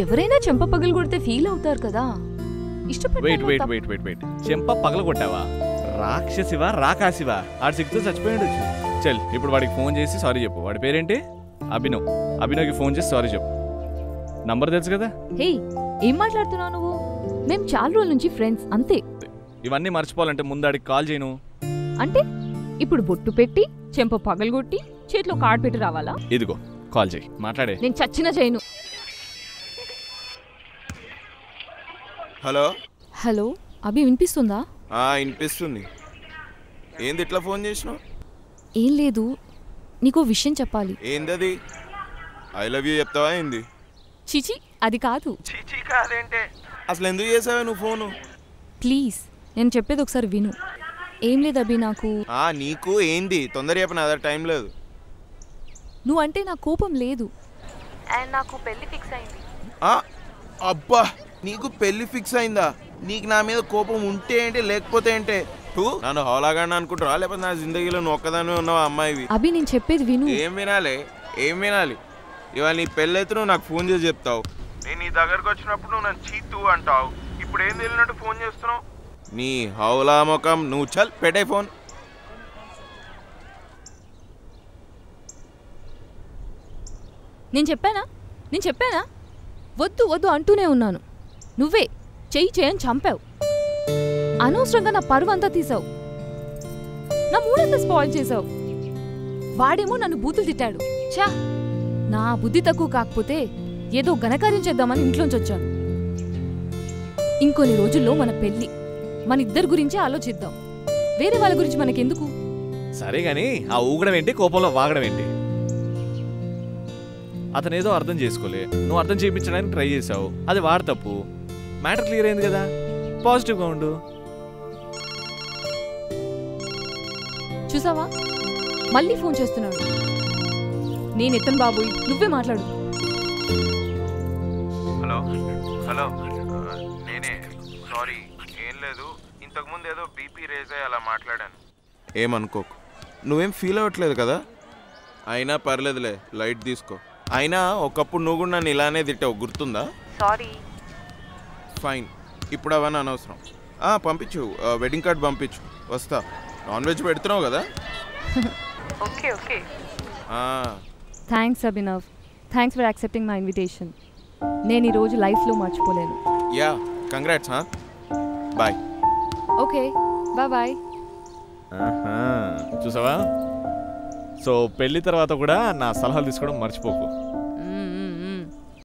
ఎవరైనా చెంప పగలు కొడితే ఫీల్ అవుతారు కదా. వెయిట్ చెంప పగల కొట్టావా? రాక్షసివా రాకాసివా? ఆడు సిగ్గుతో చచ్చిపోయాడు. చల్ ఇప్పుడు వాడికి ఫోన్ చేసి సారీ చెప్పు. వాడి పేరేంటి? అభినవ్కి ఫోన్ చేసి సారీ చెప్పు. నంబర్ తెలుసు కదా? హే, ఏం మాట్లాడుతున్నావు నువ్వు? మేం చాలా రోజుల నుంచి ఫ్రెండ్స్ అంతే. ఇవన్నీ మర్చిపోవాలంటే ముందు ఆడికి కాల్ చేయను. అంటే ఇప్పుడు బొట్టు పెట్టి చెంప పగలగొట్టి చేతిలో కార్డ్ పెట్టి రావాలా? ఇదిగో కాల్ చేయి, మాట్లాడే. నేను చచ్చినా చేయను. హలో హలో, అభి వినిపిస్తుందా? వినిపిస్తుంది. ఏంది ఇట్లా ఫోన్ చేసినావు? ఏం లేదు, నీకో విషయం చెప్పాలి. ఏందది? ఐ లవ్ యూ చెప్తావా ఏంది? చిచి, అది కాదు. చీచీ కాదేంటే? అసలు ఎందుకు చేసావా నువ్వు ఫోను? ప్లీజ్, నేను చెప్పేది ఒకసారి విను. ఏం లేదు అభి, నాకు నీకు ఏంది తొందర చెప్పిన అదే టైం లేదు. నువ్వంటే నాకు కోపం లేదు, అండ్ నాకు పెళ్లి ఫిక్స్ అయింది. అబ్బా, నీకు పెళ్లి ఫిక్స్ అయిందా? నీకు నా మీద కోపం ఉంటే ఏంటి లేకపోతే ఏంటే? నన్ను హోలాగాని అనుకుంటారా లేకపోతే నా జిందగీలో నువ్వు ఒక్కదాని ఉన్నావు అమ్మాయివి? అభి నేను చెప్పేది విను. ఏం వినాలి? ఇవాళ నీ పెళ్ళైతే నువ్వు నాకు ఫోన్ చేసి చెప్తావు. నేను నీ దగ్గరకు వచ్చినప్పుడు నువ్వు నన్ను చీతు అంటావు. ఇప్పుడు ఏం తెలియనట్టు ఫోన్ చేస్తున్నావు? నీ హౌలా ముఖం, నువ్వు చల్ పెట్టే ఫోన్. నేను చెప్పానా? వద్దు వద్దు అంటూనే ఉన్నాను. నువ్వే చెయ్యి చేయని చంపావు. అనవసరంగా నా పరువు అంతా తీసావు, నా మూడంతా స్పాయిల్ చేసావు. వాడేమో నన్ను బూతులు తిట్టాడు. ఛా, నా బుద్ధి తక్కువ కాకపోతే ఏదో ఘనకార్యం చేద్దామని ఇంట్లోంచి వచ్చాను. ఇంకొన్ని రోజుల్లో మన పెళ్లి, మన ఇద్దరి గురించే ఆలోచిద్దాం. వేరే వాళ్ళ గురించి మనకెందుకు? సరే గాని ఆ ఊగడం ఏంటి, కోపంలో వాగడం ఏంటి? అతనేదో అర్థం చేసుకోలే, నువ్వు అర్థం చేయించడానికి ట్రై చేసావు. అది వాడు తప్పు. మ్యాటర్ క్లియర్ అయింది కదా, పాజిటివ్గా ఉండు. చూసావా, మళ్ళీ ఫోన్ చేస్తున్నాడు. నేను ఎత్తను బాబోయ్, నువ్వే మాట్లాడు. హలో, నేనే. సారీ, ఏం లేదు. ఇంతకుముందు ఏదో బీపీ రేజ్ అయ్యి అలా మాట్లాడాను. ఏమనుకోకు, నువ్వేం ఫీల్ అవ్వట్లేదు కదా? అయినా పర్లేదులే, లైట్ తీసుకో. అయినా ఒకప్పుడు నువ్వు కూడా నన్ను ఇలానే తిట్టావు, గుర్తుందా? సారీ. ఫైన్, ఇప్పుడు అవన్నీ అనవసరం. పంపించు, వెడ్డింగ్ కార్డ్ పంపించు, వస్తా. నాన్ వెజ్ పెడుతున్నావు కదా? Okay. Thanks Abhinav, thanks for accepting my invitation. నేను ఈరోజు లైఫ్లో మర్చిపోలేను. Yeah, congrats. Bye. Okay, bye. చూసావా? సో పెళ్లి తర్వాత కూడా నా సలహాలు తీసుకోవడం మర్చిపోకు.